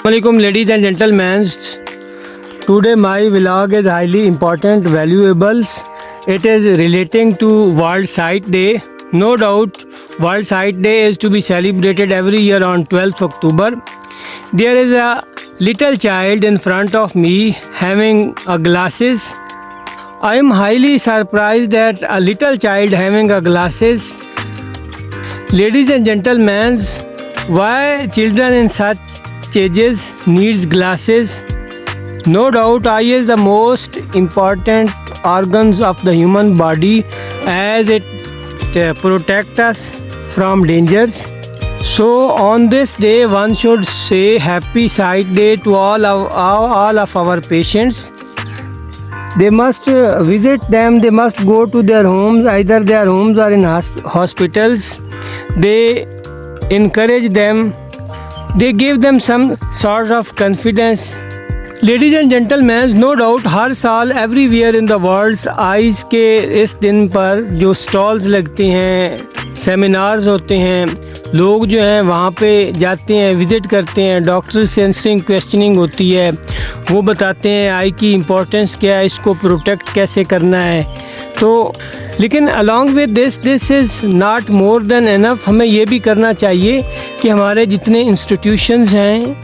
Assalamualaikum ladies and gentlemen. Today my vlog is highly important, valuables. It is relating to World Sight Day. No doubt World Sight Day is to be celebrated every year on 12th October. There is a little child in front of me having a glasses. I am highly surprised that a little child having a glasses. Ladies and gentlemen, why children in such ages needs glasses? No doubt eye is the most important organs of the human body as it protects us from dangers. So on this day one should say happy sight day to all of our patients. They must visit them, they must go to their homes, either their homes or in hospitals. They encourage them, they give them some sort of confidence. Ladies and gentlemen, no doubt हर साल everywhere in the world eyes के इस दिन पर जो stalls लगते हैं, seminars होते हैं, लोग जो हैं वहाँ पे जाते हैं, विज़िट करते हैं, डॉक्टर से आंसरिंग क्वेश्चनिंग होती है, वो बताते हैं आई की इम्पोर्टेंस क्या है, इसको प्रोटेक्ट कैसे करना है. तो लेकिन along with this is not more than enough. हमें ये भी करना चाहिए कि हमारे जितने इंस्टीट्यूशंस हैं,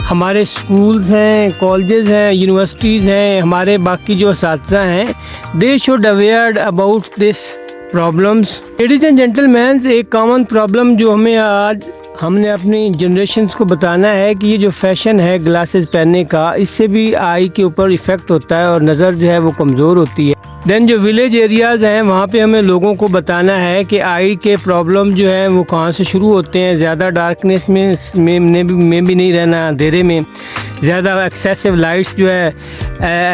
हमारे स्कूल्स हैं, कॉलेजेस हैं, यूनिवर्सिटीज़ हैं, हमारे बाकी जो असातिज़ा हैं, they should aware about this problems. Ladies and gentleman, एक कॉमन प्रॉब्लम जो हमें आज हमने अपनी जनरेशन्स को बताना है कि ये जो फैशन है ग्लासेस पहनने का, इससे भी आई के ऊपर इफ़ेक्ट होता है और नज़र जो है वो कमज़ोर होती है. दैन जो विलेज एरियाज़ हैं वहाँ पे हमें लोगों को बताना है कि आई के प्रॉब्लम जो है वो कहाँ से शुरू होते हैं. ज़्यादा डार्कनेस में भी नहीं रहना, अंधेरे में ज़्यादा एक्सेसिव लाइट्स जो है,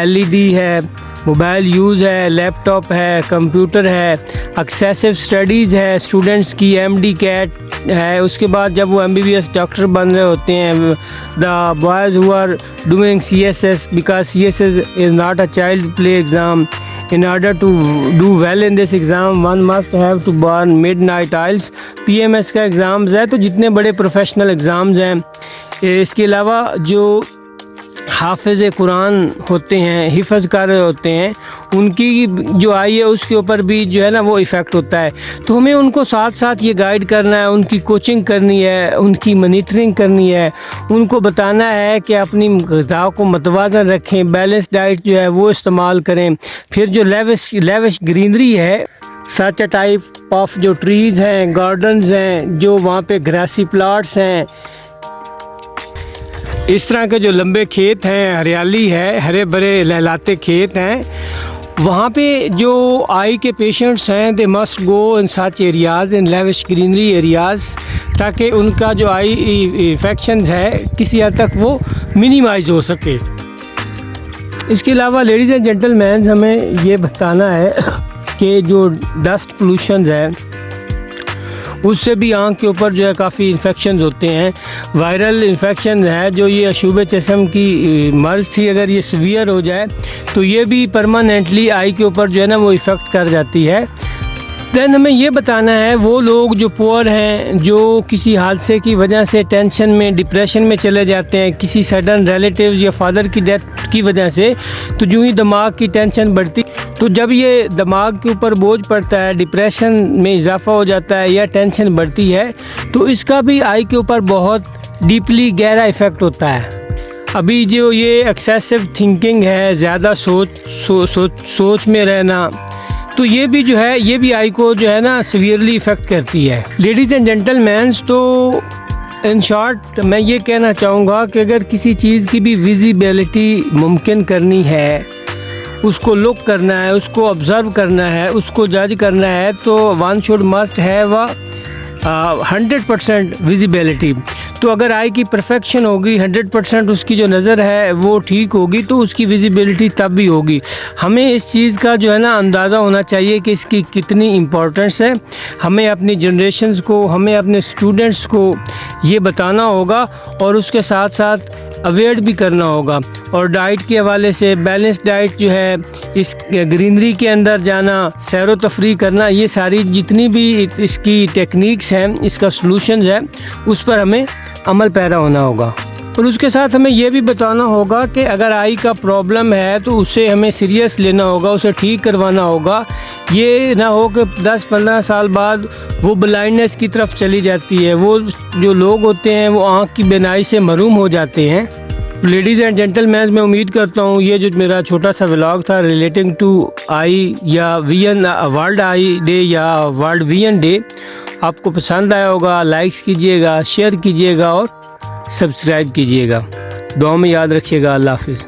एलईडी है, मोबाइल यूज़ है, लैपटॉप है, कंप्यूटर है, एक्सेसिव स्टडीज़ है स्टूडेंट्स की, एमडी कैट है. उसके बाद जब वो एमबीबीएस डॉक्टर बन रहे होते हैं, the boys who are doing CSS, because CSS is not a child play exam. In order to do well in this exam, one must have to burn midnight oils. PMS का exams है. तो जितने बड़े professional exams हैं, इसके अलावा जो हाफिज़ कुरान होते हैं, हिफ़्ज़ कर रहे होते हैं, उनकी जो आई है उसके ऊपर भी जो है ना वो इफ़ेक्ट होता है. तो हमें उनको साथ साथ ये गाइड करना है, उनकी कोचिंग करनी है, उनकी मॉनिटरिंग करनी है, उनको बताना है कि अपनी ग़िज़ा को मतवाज़न रखें, बैलेंस डाइट जो है वो इस्तेमाल करें. फिर जो लेविश ग्रीनरी है, सच अ टाइप ऑफ जो ट्रीज़ हैं, गार्डन्स हैं, जो वहाँ पे ग्रासी प्लाट्स हैं, इस तरह के जो लंबे खेत हैं, हरियाली है, हरे भरे लहलाते खेत हैं, वहाँ पे जो आई के पेशेंट्स हैं, they must go in such areas, in lavish greenery areas, ताकि उनका जो आई इन्फेक्शंस है किसी हद तक वो मिनिमाइज़ हो सके. इसके अलावा लेडीज़ एंड जेंटलमैन, हमें ये बताना है कि जो डस्ट पोल्यूशन है उससे भी आँख के ऊपर जो है काफ़ी इन्फेक्शंस होते हैं. वायरल इन्फेक्शन है जो ये अशूब चश्म की मर्ज़ थी, अगर ये सीवियर हो जाए तो ये भी परमानेंटली आई के ऊपर जो है ना वो इफ़ेक्ट कर जाती है. दैन हमें ये बताना है वो लोग जो पुअर हैं, जो किसी हादसे की वजह से टेंशन में, डिप्रेशन में चले जाते हैं, किसी सडन रिलेटिव्स या फादर की डेथ की वजह से, तो जो ही दिमाग की टेंशन बढ़ती, तो जब ये दिमाग के ऊपर बोझ पड़ता है, डिप्रेशन में इजाफ़ा हो जाता है या टेंशन बढ़ती है, तो इसका भी आई के ऊपर बहुत डीपली गहरा इफ़ेक्ट होता है. अभी जो ये एक्सेसिव थिंकिंग है, ज़्यादा सोच में रहना, तो ये भी जो है ये भी आई को जो है ना सीवियरली इफ़ेक्ट करती है. लेडीज़ एंड जेंटलमैन, तो इन शॉर्ट मैं ये कहना चाहूँगा कि अगर किसी चीज़ की भी विजिबिलिटी मुमकिन करनी है, उसको लुक करना है, उसको ऑब्ज़र्व करना है, उसको जज करना है, तो one should must have 100% visibility. तो अगर आई की परफेक्शन होगी, 100% उसकी जो नज़र है वो ठीक होगी, तो उसकी विजिबिलिटी तब भी होगी. हमें इस चीज़ का जो है ना अंदाज़ा होना चाहिए कि इसकी कितनी इम्पोर्टेंस है. हमें अपनी जनरेशन्स को, हमें अपने स्टूडेंट्स को ये बताना होगा और उसके साथ साथ अवेयर भी करना होगा. और डाइट के हवाले से बैलेंस डाइट जो है, इस ग्रीनरी के अंदर जाना, सैर व तफरी करना, ये सारी जितनी भी इसकी टेक्निक्स हैं, इसका सलूशन है, उस पर हमें अमल पैरा होना होगा. और उसके साथ हमें ये भी बताना होगा कि अगर आई का प्रॉब्लम है तो उसे हमें सीरियस लेना होगा, उसे ठीक करवाना होगा। ये ना हो कि 10-15 साल बाद वो ब्लाइंडनेस की तरफ चली जाती है। वो जो लोग होते हैं वो आँख की बीनाई से महरूम हो जाते हैं। लेडीज़ एंड जेंटलमैन, मैं उम्मीद करता हूँ ये जो मेरा छोटा सा व्लॉग था रिलेटिंग टू आई या विजन वर्ल्ड आई डे या वर्ल्ड विजन डे आपको पसंद आया होगा। लाइक्स कीजिएगा, शेयर कीजिएगा और सब्सक्राइब कीजिएगा। दुआ में याद रखिएगा। अल्लाह हाफिज़।